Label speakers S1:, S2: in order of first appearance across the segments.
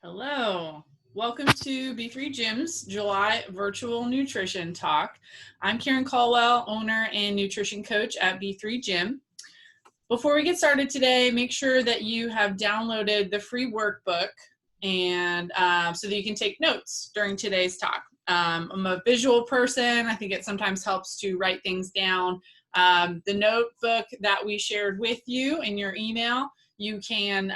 S1: Hello. Welcome to B3 Gym's July Virtual Nutrition Talk. I'm Karen Caldwell, owner and nutrition coach at B3 Gym. Before we get started today, make sure that you have downloaded the free workbook and so that you can take notes during today's talk. I'm a visual person. I think it sometimes helps to write things down. The notebook that we shared with you in your email, you can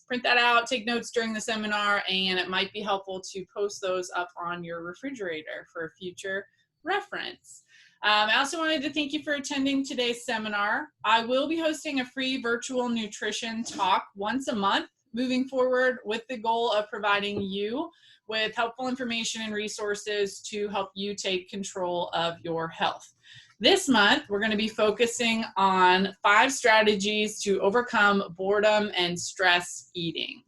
S1: print that out, take notes during the seminar, and it might be helpful to post those up on your refrigerator for future reference. I also wanted to thank you for attending today's seminar. I will be hosting a free virtual nutrition talk once a month moving forward with the goal of providing you with helpful information and resources to help you take control of your health. This month, we're going to be focusing on 5 strategies to overcome boredom and stress eating.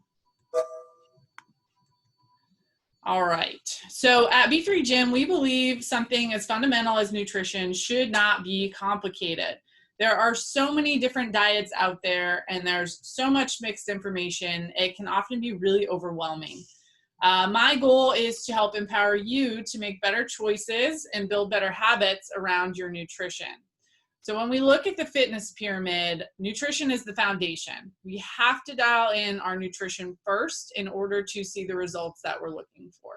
S1: All right, so at B3 Gym, we believe something as fundamental as nutrition should not be complicated. There are so many different diets out there, and there's so much mixed information, it can often be really overwhelming. My goal is to help empower you to make better choices and build better habits around your nutrition. So when we look at the fitness pyramid, nutrition is the foundation. We have to dial in our nutrition first in order to see the results that we're looking for.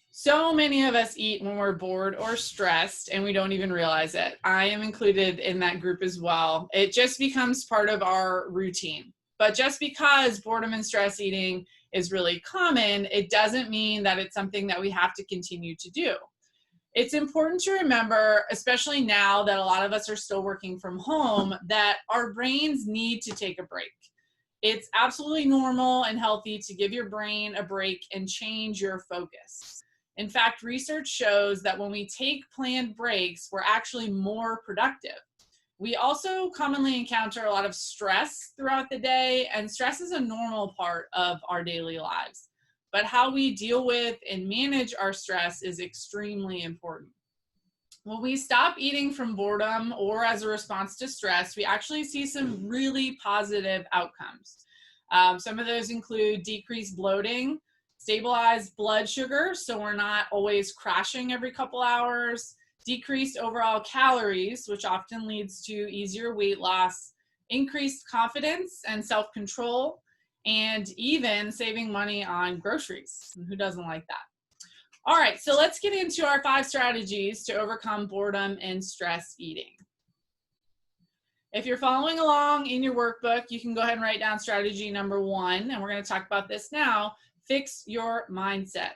S1: So many of us eat when we're bored or stressed and we don't even realize it. I am included in that group as well. It just becomes part of our routine. But just because boredom and stress eating is really common, it doesn't mean that it's something that we have to continue to do. It's important to remember, especially now that a lot of us are still working from home, that our brains need to take a break. It's absolutely normal and healthy to give your brain a break and change your focus. In fact, research shows that when we take planned breaks, we're actually more productive. We also commonly encounter a lot of stress throughout the day, and stress is a normal part of our daily lives. But how we deal with and manage our stress is extremely important. When we stop eating from boredom or as a response to stress, we actually see some really positive outcomes. Some of those include decreased bloating, stabilized blood sugar, so we're not always crashing every couple hours, decreased overall calories, which often leads to easier weight loss, increased confidence and self-control, and even saving money on groceries. Who doesn't like that? All right, so let's get into our 5 strategies to overcome boredom and stress eating. If you're following along in your workbook, you can go ahead and write down strategy number 1, and we're going to talk about this now. Fix your mindset.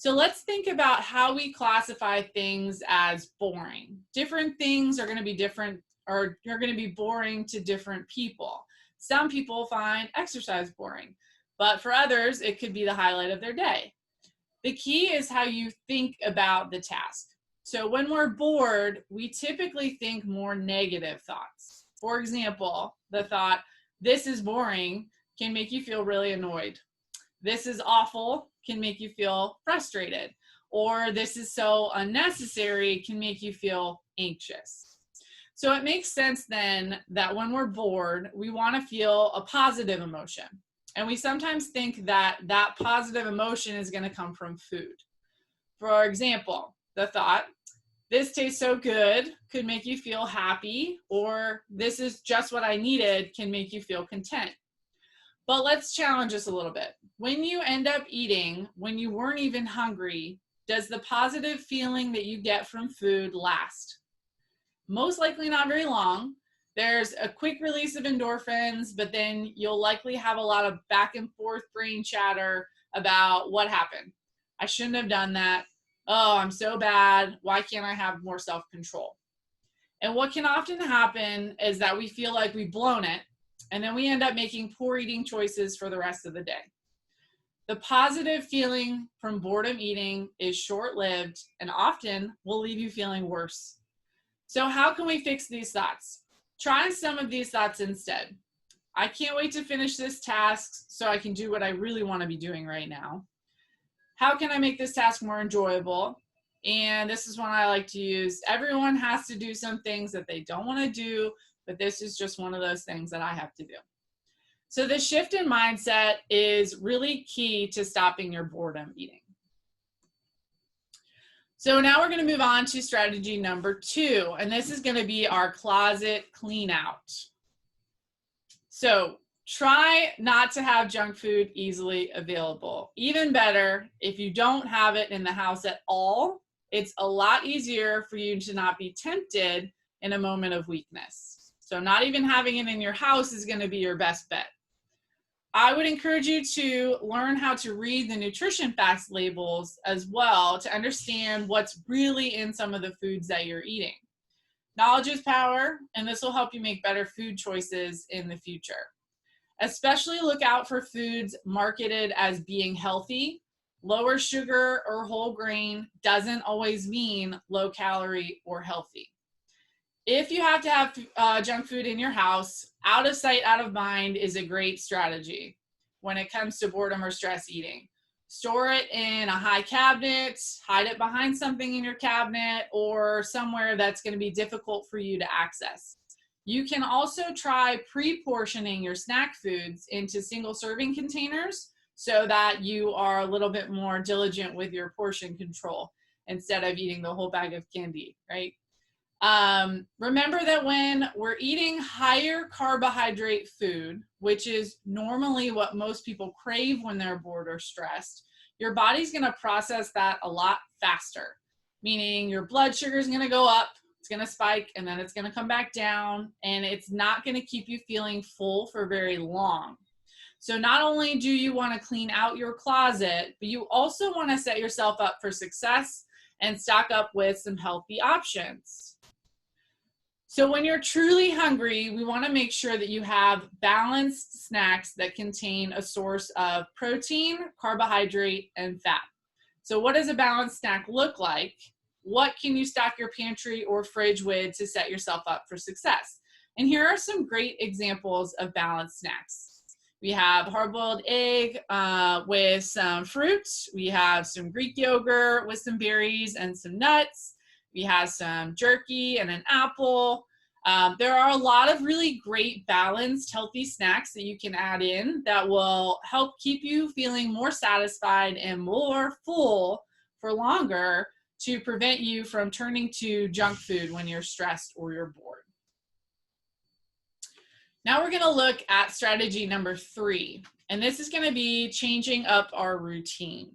S1: So let's think about how we classify things as boring. Different things are going to be different, or you're going to be boring to different people. Some people find exercise boring, but for others, it could be the highlight of their day. The key is how you think about the task. So when we're bored, we typically think more negative thoughts. For example, the thought, "This is boring," can make you feel really annoyed. "This is awful," can make you feel frustrated. Or "this is so unnecessary," can make you feel anxious. So it makes sense then that when we're bored, we want to feel a positive emotion. And we sometimes think that that positive emotion is going to come from food. For example, the thought, "This tastes so good," could make you feel happy, or "This is just what I needed," can make you feel content. But let's challenge this a little bit. When you end up eating, when you weren't even hungry, does the positive feeling that you get from food last? Most likely not very long. There's a quick release of endorphins, but then you'll likely have a lot of back and forth brain chatter about what happened. "I shouldn't have done that. Oh, I'm so bad. Why can't I have more self-control?" And what can often happen is that we feel like we've blown it, and then we end up making poor eating choices for the rest of the day. The positive feeling from boredom eating is short-lived and often will leave you feeling worse. So how can we fix these thoughts? Try some of these thoughts instead. "I can't wait to finish this task so I can do what I really want to be doing right now." "How can I make this task more enjoyable?" And this is one I like to use. "Everyone has to do some things that they don't want to do, but this is just one of those things that I have to do." So the shift in mindset is really key to stopping your boredom eating. So now we're going to move on to strategy number 2, and this is going to be our closet clean out. So try not to have junk food easily available. Even better, if you don't have it in the house at all, it's a lot easier for you to not be tempted in a moment of weakness. So not even having it in your house is going to be your best bet. I would encourage you to learn how to read the nutrition facts labels as well to understand what's really in some of the foods that you're eating. Knowledge is power, and this will help you make better food choices in the future. Especially look out for foods marketed as being healthy. Lower sugar or whole grain doesn't always mean low calorie or healthy. If you have to have junk food in your house, out of sight, out of mind is a great strategy when it comes to boredom or stress eating. Store it in a high cabinet, hide it behind something in your cabinet, or somewhere that's going to be difficult for you to access. You can also try pre-portioning your snack foods into single serving containers so that you are a little bit more diligent with your portion control instead of eating the whole bag of candy, right? Remember that when we're eating higher carbohydrate food, which is normally what most people crave when they're bored or stressed, your body's going to process that a lot faster, meaning your blood sugar is going to go up, it's going to spike, and then it's going to come back down, and it's not going to keep you feeling full for very long. So not only do you want to clean out your closet, but you also want to set yourself up for success and stock up with some healthy options. So when you're truly hungry, we want to make sure that you have balanced snacks that contain a source of protein, carbohydrate, and fat. So what does a balanced snack look like? What can you stock your pantry or fridge with to set yourself up for success? And here are some great examples of balanced snacks. We have hard-boiled egg with some fruit. We have some Greek yogurt with some berries and some nuts. We have some jerky and an apple. There are a lot of really great balanced healthy snacks that you can add in that will help keep you feeling more satisfied and more full for longer to prevent you from turning to junk food when you're stressed or you're bored. Now we're going to look at strategy number 3, and this is going to be changing up our routine.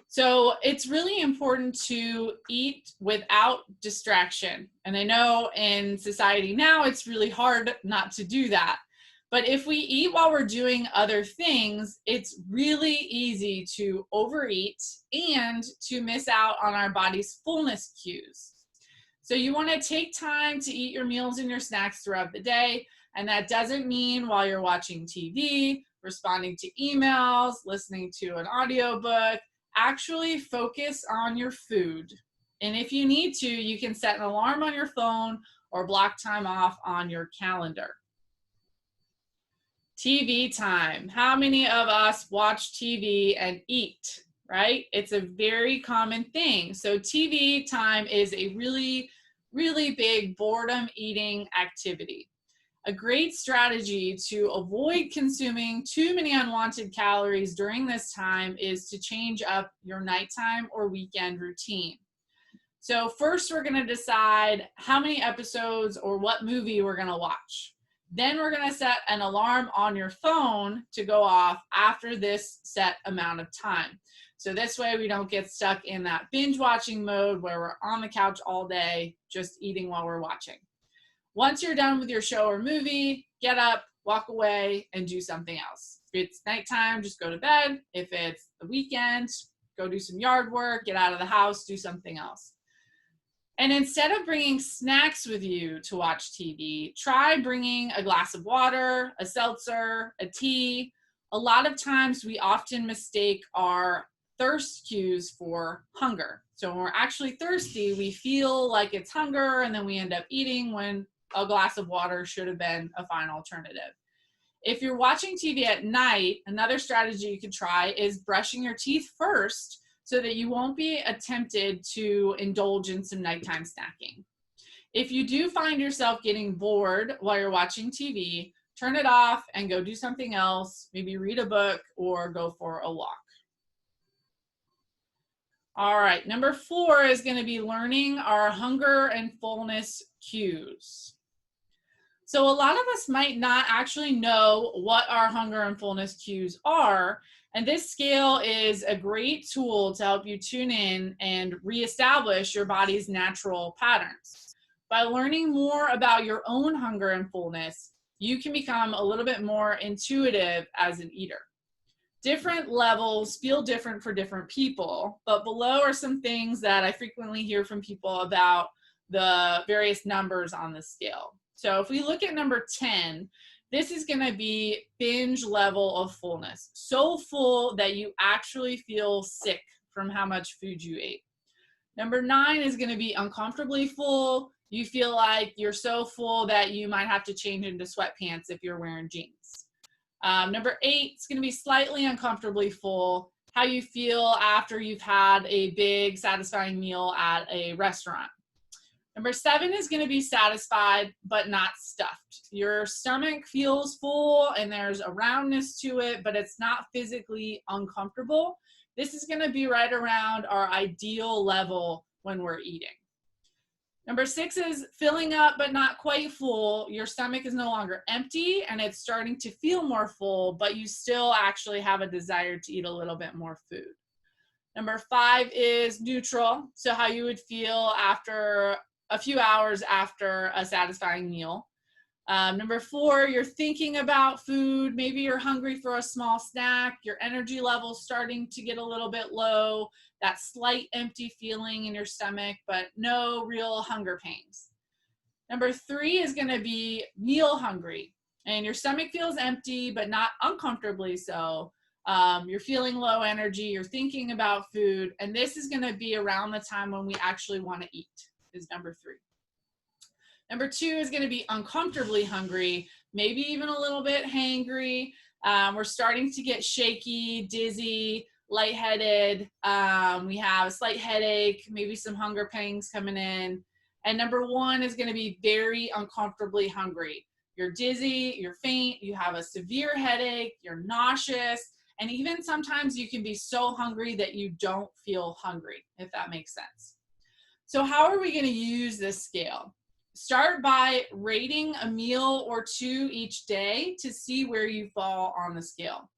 S1: So it's really important to eat without distraction. And I know in society now it's really hard not to do that. But if we eat while we're doing other things, it's really easy to overeat and to miss out on our body's fullness cues. So you want to take time to eat your meals and your snacks throughout the day. And that doesn't mean while you're watching TV, responding to emails, listening to an audiobook. Actually focus on your food. And if you need to, you can set an alarm on your phone or block time off on your calendar. TV time. How many of us watch TV and eat, right? It's a very common thing. So TV time is a really, really big boredom eating activity. A great strategy to avoid consuming too many unwanted calories during this time is to change up your nighttime or weekend routine. So first we're going to decide how many episodes or what movie we're going to watch. Then we're going to set an alarm on your phone to go off after this set amount of time. So this way we don't get stuck in that binge watching mode where we're on the couch all day just eating while we're watching. Once you're done with your show or movie, get up, walk away, and do something else. If it's nighttime, just go to bed. If it's the weekend, go do some yard work, get out of the house, do something else. And instead of bringing snacks with you to watch TV, try bringing a glass of water, a seltzer, a tea. A lot of times we often mistake our thirst cues for hunger. So when we're actually thirsty, we feel like it's hunger, and then we end up eating when a glass of water should have been a fine alternative. If you're watching TV at night, another strategy you could try is brushing your teeth first so that you won't be tempted to indulge in some nighttime snacking. If you do find yourself getting bored while you're watching TV, turn it off and go do something else, maybe read a book or go for a walk. All right, number 4 is going to be learning our hunger and fullness cues. So a lot of us might not actually know what our hunger and fullness cues are, and this scale is a great tool to help you tune in and reestablish your body's natural patterns. By learning more about your own hunger and fullness, you can become a little bit more intuitive as an eater. Different levels feel different for different people, but below are some things that I frequently hear from people about the various numbers on the scale. So if we look at number 10, this is going to be binge level of fullness. So full that you actually feel sick from how much food you ate. Number 9 is going to be uncomfortably full. You feel like you're so full that you might have to change into sweatpants if you're wearing jeans. Number 8 is going to be slightly uncomfortably full, how you feel after you've had a big satisfying meal at a restaurant. Number 7 is going to be satisfied but not stuffed. Your stomach feels full and there's a roundness to it, but it's not physically uncomfortable. This is going to be right around our ideal level when we're eating. Number 6 is filling up but not quite full. Your stomach is no longer empty and it's starting to feel more full, but you still actually have a desire to eat a little bit more food. Number 5 is neutral, so how you would feel after a few hours after a satisfying meal. Number 4, you're thinking about food. Maybe you're hungry for a small snack. Your energy level's starting to get a little bit low. That slight empty feeling in your stomach, but no real hunger pangs. Number 3 is going to be meal hungry. And your stomach feels empty, but not uncomfortably so. You're feeling low energy. You're thinking about food. And this is going to be around the time when we actually want to eat, is number 3. Number 2 is going to be uncomfortably hungry, maybe even a little bit hangry. We're starting to get shaky, dizzy, lightheaded. We have a slight headache, maybe some hunger pangs coming in. And number 1 is going to be very uncomfortably hungry. You're dizzy, you're faint, you have a severe headache, you're nauseous, and even sometimes you can be so hungry that you don't feel hungry, if that makes sense. So how are we going to use this scale? Start by rating a meal or 2 each day to see where you fall on the scale.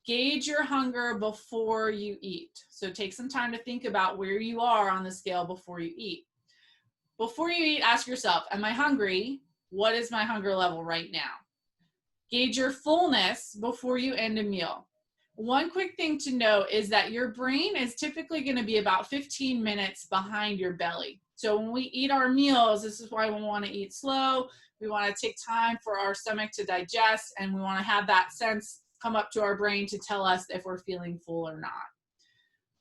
S1: Gauge your hunger before you eat. So take some time to think about where you are on the scale before you eat. Before you eat, ask yourself, am I hungry? What is my hunger level right now? Gauge your fullness before you end a meal. One quick thing to note is that your brain is typically going to be about 15 minutes behind your belly. So when we eat our meals, this is why we want to eat slow. We want to take time for our stomach to digest, and we want to have that sense come up to our brain to tell us if we're feeling full or not.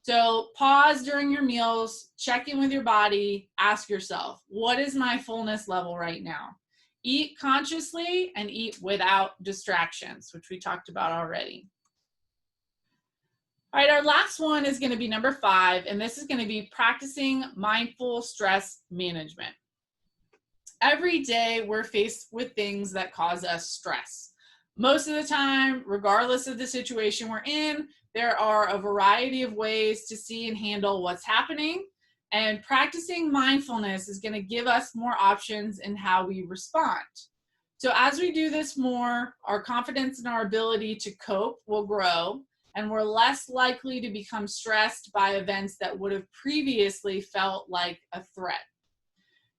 S1: So pause during your meals, check in with your body, ask yourself, what is my fullness level right now? Eat consciously and eat without distractions, which we talked about already. All right, our last one is going to be number 5, and this is going to be practicing mindful stress management. Every day we're faced with things that cause us stress. Most of the time, regardless of the situation we're in, there are a variety of ways to see and handle what's happening, and practicing mindfulness is going to give us more options in how we respond. So as we do this more, our confidence in our ability to cope will grow, and we're less likely to become stressed by events that would have previously felt like a threat.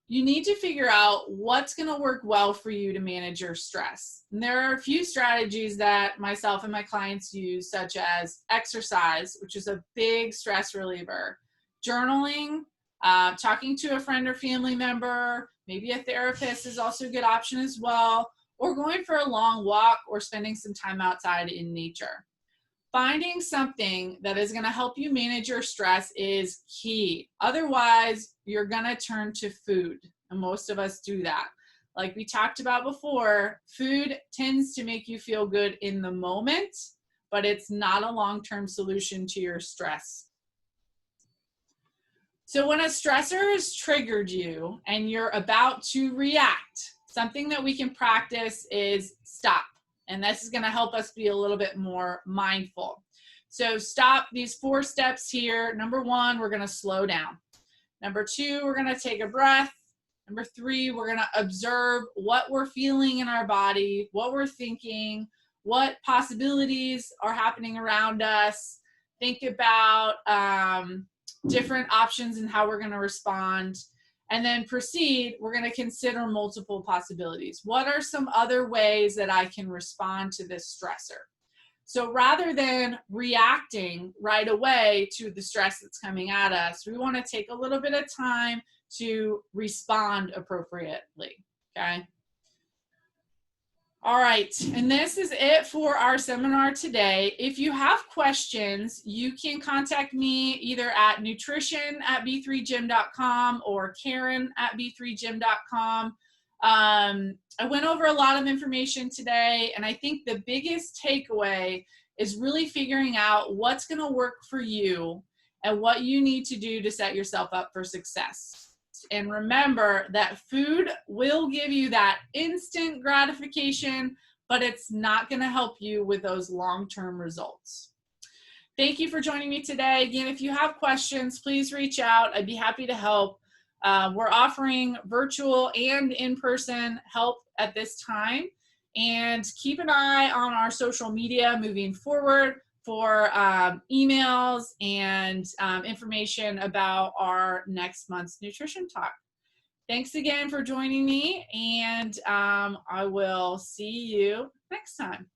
S1: You need to figure out what's going to work well for you to manage your stress. And there are a few strategies that myself and my clients use, such as exercise, which is a big stress reliever, journaling, talking to a friend or family member, maybe a therapist is also a good option as well, or going for a long walk or spending some time outside in nature. Finding something that is going to help you manage your stress is key. Otherwise, you're going to turn to food, and most of us do that. Like we talked about before, food tends to make you feel good in the moment, but it's not a long-term solution to your stress. So when a stressor has triggered you and you're about to react, something that we can practice is stop. And this is going to help us be a little bit more mindful. So stop, these 4 steps here. Number 1, we're going to slow down. Number 2, we're going to take a breath. Number 3, we're going to observe what we're feeling in our body, what we're thinking, what possibilities are happening around us. Think about different options and how we're going to respond. And then proceed, we're going to consider multiple possibilities. What are some other ways that I can respond to this stressor? So rather than reacting right away to the stress that's coming at us, we want to take a little bit of time to respond appropriately, okay? All right, and this is it for our seminar today. If you have questions, you can contact me either at nutrition@b3gym.com or Karen@b3gym.com. I went over a lot of information today, and I think the biggest takeaway is really figuring out what's going to work for you and what you need to do to set yourself up for success. And remember that food will give you that instant gratification, but it's not going to help you with those long-term results. Thank you for joining me today. Again, if you have questions, please reach out. I'd be happy to help. We're offering virtual and in-person help at this time. And keep an eye on our social media moving forward for emails and information about our next month's nutrition talk. Thanks again for joining me, and I will see you next time.